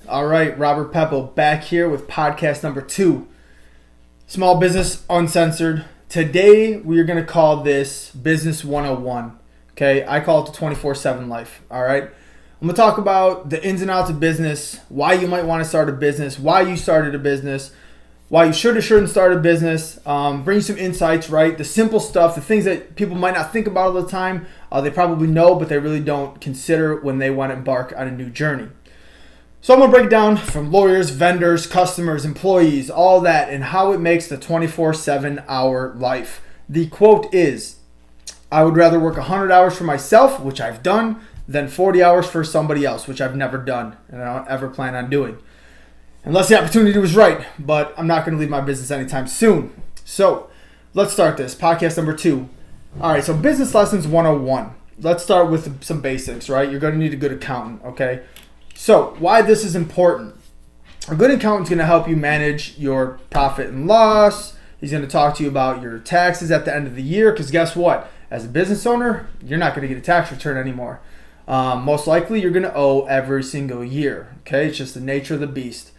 All right, Robert Peppo back here with podcast number 2, Small Business Uncensored. Today we are going to call this Business 101. Okay, I call it the 24/7 life. All right, I'm going to talk about the ins and outs of business, why you might want to start a business, why you started a business, why you should or shouldn't start a business, bring you some insights, right? The simple stuff, the things that people might not think about all the time, they probably know, but they really don't consider when they want to embark on a new journey. So I'm going to break it down from lawyers, vendors, customers, employees, all that, and how it makes the 24/7 hour life. The quote is, I would rather work 100 hours for myself, which I've done, than 40 hours for somebody else, which I've never done and I don't ever plan on doing. Unless the opportunity was right, but I'm not going to leave my business anytime soon. So let's start this. Podcast number 2. All right, so Business Lessons 101. Let's start with some basics, right? You're going to need a good accountant, okay? So why this is important. A good accountant is going to help you manage your profit and loss. He's going to talk to you about your taxes at the end of the year, because guess what? As a business owner, you're not going to get a tax return anymore. Most likely, you're going to owe every single year, okay? It's just the nature of the beast.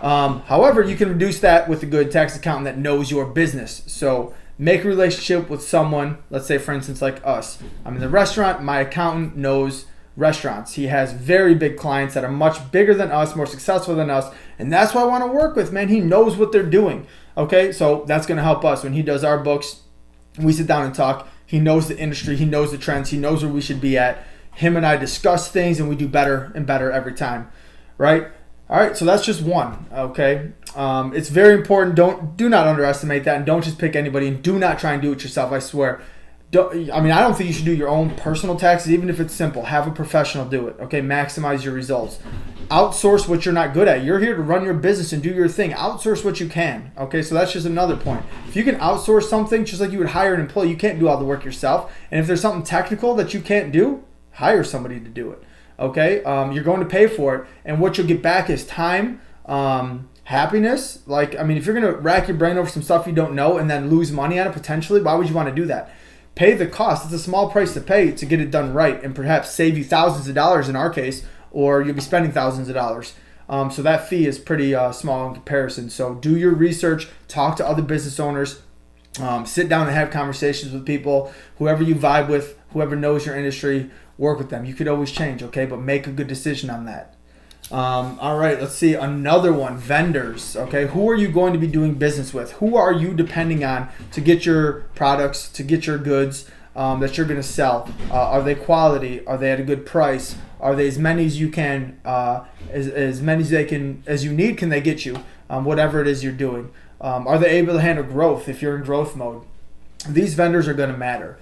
However, you can reduce that with a good tax accountant that knows your business. So make a relationship with someone, let's say for instance like us. I'm in the restaurant, my accountant knows restaurants. He has very big clients that are much bigger than us, more successful than us, and that's who I want to work with, man. He knows what they're doing, okay? So that's going to help us. When he does our books, we sit down and talk. He knows the industry, he knows the trends, he knows where we should be at. Him and I discuss things, and we do better and better every time, right? All right, so that's just one, okay? It's very important. Do not underestimate that, and don't just pick anybody, and do not try and do it yourself, I swear. I don't think you should do your own personal taxes, even if it's simple. Have a professional do it, okay? Maximize your results. Outsource what you're not good at. You're here to run your business and do your thing. Outsource what you can, okay? So that's just another point. If you can outsource something, just like you would hire an employee, you can't do all the work yourself. And if there's something technical that you can't do, hire somebody to do it, okay? You're going to pay for it, and what you'll get back is time, happiness. If you're going to rack your brain over some stuff you don't know and then lose money on it potentially, why would you want to do that? Pay the cost. It's a small price to pay to get it done right and perhaps save you thousands of dollars in our case, or you'll be spending thousands of dollars. So that fee is pretty small in comparison. So do your research, talk to other business owners, sit down and have conversations with people, whoever you vibe with, whoever knows your industry, work with them. You could always change, okay? But make a good decision on that. All right, let's see. Another one, vendors, okay? Who are you going to be doing business with? Who are you depending on to get your products, to get your goods that you're going to sell? Are they quality? Are they at a good price? Are they as many as you can, as many as you need, can they get you? Whatever it is you're doing. Are they able to handle growth if you're in growth mode? These vendors are going to matter.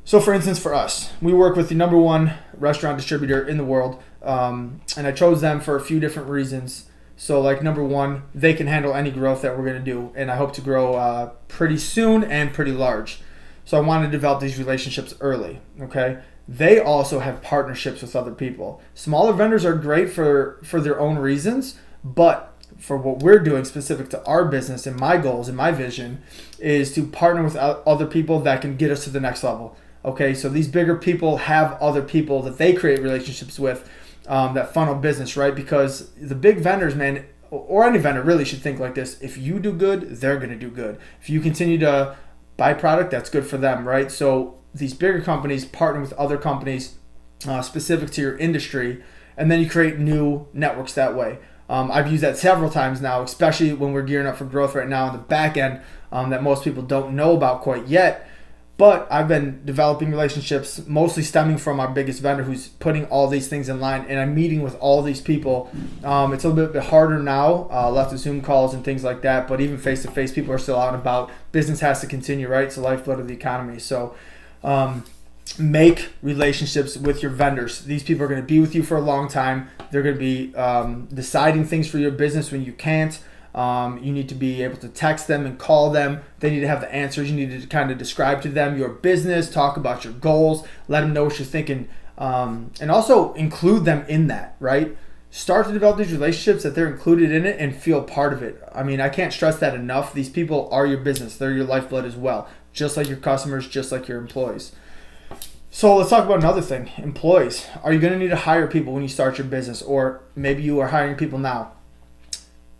So for instance, for us, we work with the number 1 restaurant distributor in the world, and I chose them for a few different reasons. So number 1, they can handle any growth that we're going to do, and I hope to grow pretty soon and pretty large. So I want to develop these relationships early, okay? They also have partnerships with other people. Smaller vendors are great for their own reasons, but for what we're doing specific to our business and my goals and my vision is to partner with other people that can get us to the next level. Okay, so these bigger people have other people that they create relationships with that funnel business, right? Because the big vendors, man, or any vendor really should think like this. If you do good, they're going to do good. If you continue to buy product, that's good for them, right? So these bigger companies partner with other companies specific to your industry, and then you create new networks that way. I've used that several times now, especially when we're gearing up for growth right now on the back end that most people don't know about quite yet. But I've been developing relationships mostly stemming from our biggest vendor who's putting all these things in line, and I'm meeting with all these people. It's a little bit harder now, left of Zoom calls and things like that, but even face-to-face people are still out and about. Business has to continue, right? It's the lifeblood of the economy. So make relationships with your vendors. These people are going to be with you for a long time. They're going to be deciding things for your business when you can't. You need to be able to text them and call them. They need to have the answers. You need to kind of describe to them your business, talk about your goals, let them know what you're thinking, and also include them in that, right? Start to develop these relationships that they're included in it and feel part of it. I mean, I can't stress that enough. These people are your business. They're your lifeblood as well, just like your customers, just like your employees. So let's talk about another thing. Employees. Are you going to need to hire people when you start your business, or maybe you are hiring people now?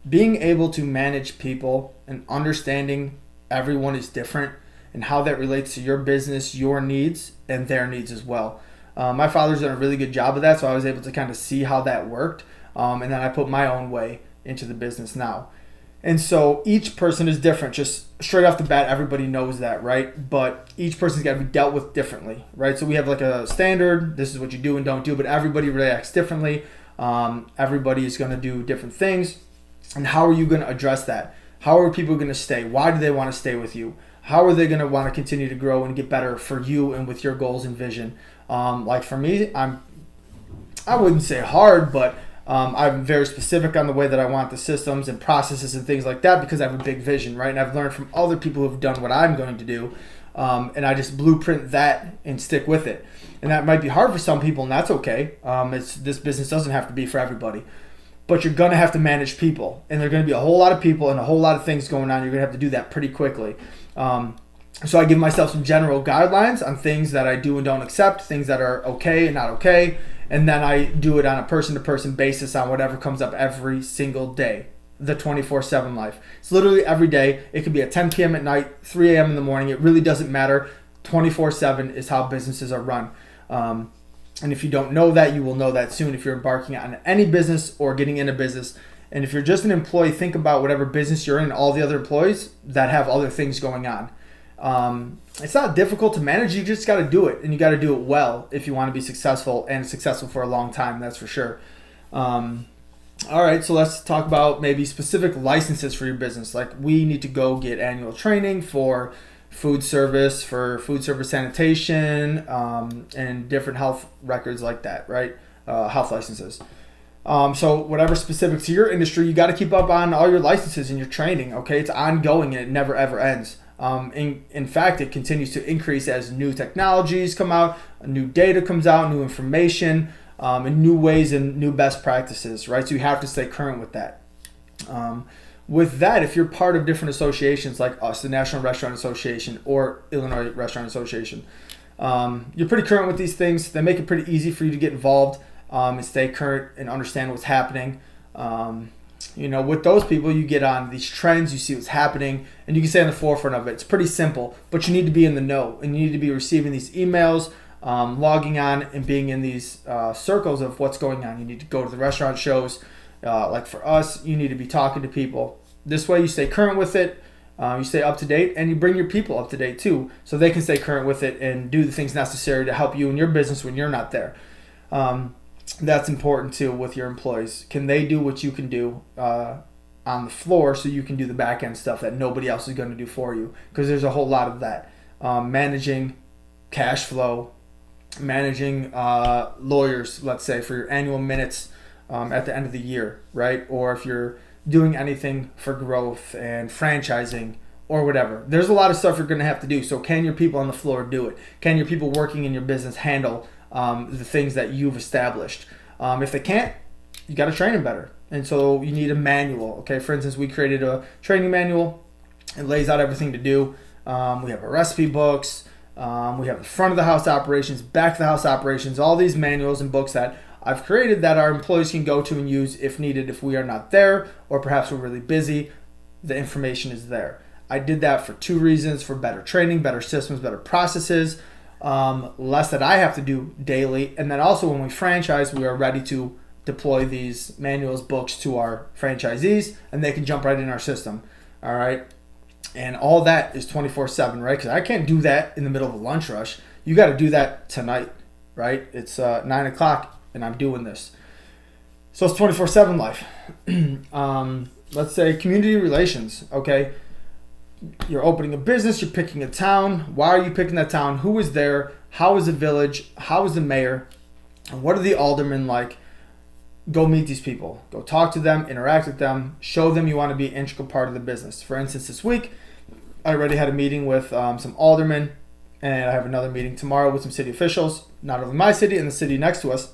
Being able to manage people and understanding everyone is different and how that relates to your business, your needs, and their needs as well. My father's done a really good job of that, so I was able to kind of see how that worked. And then I put my own way into the business now. And so each person is different. Just straight off the bat, everybody knows that, right? But each person's got to be dealt with differently, right? So we have like a standard, this is what you do and don't do, but everybody reacts differently. Everybody is going to do different things. And how are you going to address that? How are people going to stay? Why do they want to stay with you? How are they going to want to continue to grow and get better for you and with your goals and vision? Like for me, I wouldn't say hard, but I'm very specific on the way that I want the systems and processes and things like that because I have a big vision, right? And I've learned from other people who've done what I'm going to do, and I just blueprint that and stick with it. And that might be hard for some people, and that's okay. This business doesn't have to be for everybody. But you're going to have to manage people, and there are going to be a whole lot of people and a whole lot of things going on. You're going to have to do that pretty quickly. So I give myself some general guidelines on things that I do and don't accept, things that are okay and not okay, and then I do it on a person-to-person basis on whatever comes up every single day, the 24/7 life. It's literally every day. It could be at 10 p.m. at night, 3 a.m. in the morning. It really doesn't matter. 24/7 is how businesses are run. And if you don't know that, you will know that soon if you're embarking on any business or getting into business. And if you're just an employee, think about whatever business you're in and all the other employees that have other things going on. It's not difficult to manage. You just got to do it, and you got to do it well if you want to be successful and successful for a long time. That's for sure. All right, so let's talk about maybe specific licenses for your business. Like we need to go get annual training for food service sanitation, and different health records like that, right? Health licenses. So whatever specific to your industry, you got to keep up on all your licenses and your training. Okay, it's ongoing and it never ever ends. In fact, it continues to increase as new technologies come out, new data comes out, new information, and new ways and new best practices, right? So you have to stay current with that. With that, if you're part of different associations like us, the National Restaurant Association or Illinois Restaurant Association, you're pretty current with these things. They make it pretty easy for you to get involved and stay current and understand what's happening. With those people, you get on these trends, you see what's happening, and you can stay on the forefront of it. It's pretty simple, but you need to be in the know, and you need to be receiving these emails, logging on, and being in these circles of what's going on. You need to go to the restaurant shows. Like for us, you need to be talking to people. This way you stay current with it, you stay up to date, and you bring your people up to date too, so they can stay current with it and do the things necessary to help you in your business when you're not there. That's important too with your employees. Can they do what you can do on the floor so you can do the back end stuff that nobody else is going to do for you? Because there's a whole lot of that. Managing cash flow, managing lawyers, let's say, for your annual minutes at the end of the year, right? Or if you're doing anything for growth and franchising or whatever. There's a lot of stuff you're going to have to do. So can your people on the floor do it? Can your people working in your business handle the things that you've established? If they can't, you got to train them better. And so you need a manual. Okay, for instance, we created a training manual. It lays out everything to do. We have our recipe books. We have the front of the house operations, back of the house operations, all these manuals and books that I've created that our employees can go to and use if needed. If we are not there, or perhaps we're really busy, the information is there. I did that for two reasons: for better training, better systems, better processes, less that I have to do daily. And then also when we franchise, we are ready to deploy these manuals, books to our franchisees, and they can jump right in our system. All right. And all that is 24/7, right? Because I can't do that in the middle of a lunch rush. You got to do that tonight, right? It's 9 o'clock and I'm doing this. So it's 24/7 life. Let's say community relations, okay? You're opening a business, you're picking a town. Why are you picking that town? Who is there? How is the village? How is the mayor? And what are the aldermen like? Go meet these people. Go talk to them, interact with them, show them you want to be an integral part of the business. For instance, this week, I already had a meeting with some aldermen, and I have another meeting tomorrow with some city officials, not only my city and the city next to us,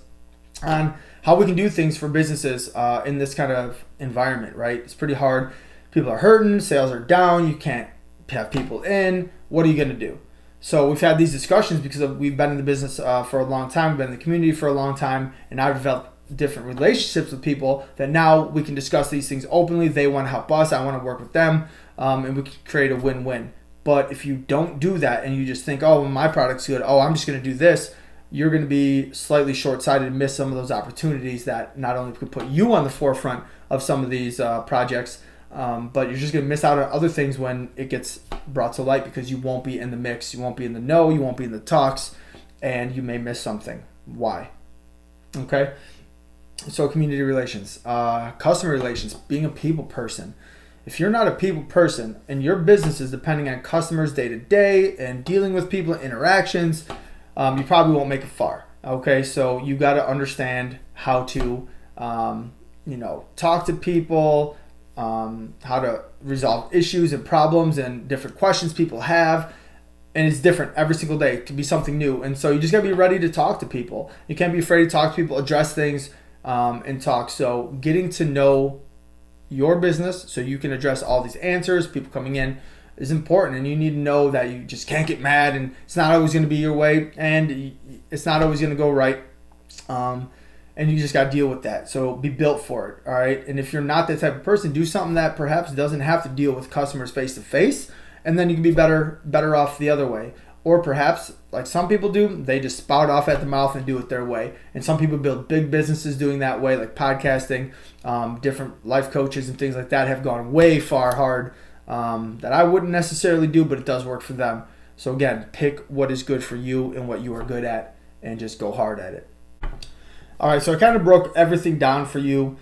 on how we can do things for businesses in this kind of environment, right? It's pretty hard. People are hurting, sales are down, you can't have people in. What are you going to do? So we've had these discussions because we've been in the business for a long time, we've been in the community for a long time, and I've developed different relationships with people that now we can discuss these things openly. They want to help us, I want to work with them, and we can create a win-win. But if you don't do that and you just think, oh, well, my product's good, oh, I'm just going to do this, you're going to be slightly short-sighted and miss some of those opportunities that not only could put you on the forefront of some of these projects, but you're just going to miss out on other things when it gets brought to light because you won't be in the mix, you won't be in the know, you won't be in the talks, and you may miss something. Why? Okay? So community relations, customer relations, being a people person. If you're not a people person and your business is depending on customers day to day and dealing with people, interactions, you probably won't make it far. Okay, so you got to understand how to, talk to people, how to resolve issues and problems and different questions people have. And it's different every single day. It can be something new. And so you just got to be ready to talk to people. You can't be afraid to talk to people, address things, and talk. So getting to know your business so you can address all these answers, people coming in, is important. And you need to know that you just can't get mad and it's not always going to be your way and it's not always going to go right. And you just got to deal with that. So be built for it. All right. And if you're not that type of person, do something that perhaps doesn't have to deal with customers face to face. And then you can be better off the other way. Or perhaps, like some people do, they just spout off at the mouth and do it their way. And some people build big businesses doing that way, like podcasting, different life coaches and things like that have gone way far hard that I wouldn't necessarily do, but it does work for them. So again, pick what is good for you and what you are good at and just go hard at it. All right, so I kind of broke everything down for you.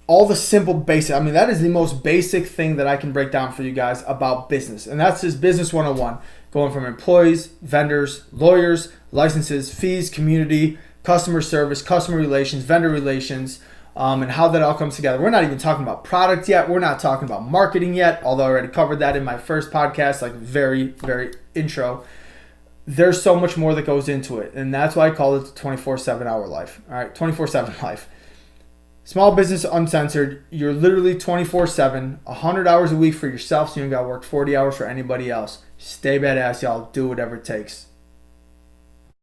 All the simple basic, that is the most basic thing that I can break down for you guys about business. And that's just Business 101. Going from employees, vendors, lawyers, licenses, fees, community, customer service, customer relations, vendor relations, and how that all comes together. We're not even talking about product yet. We're not talking about marketing yet, although I already covered that in my first podcast, like very, very intro. There's so much more that goes into it. And that's why I call it the 24/7 hour life. All right, 24/7 life. Small Business Uncensored, you're literally 24/7, 100 hours a week for yourself, so you don't got to work 40 hours for anybody else. Stay badass, y'all. Do whatever it takes.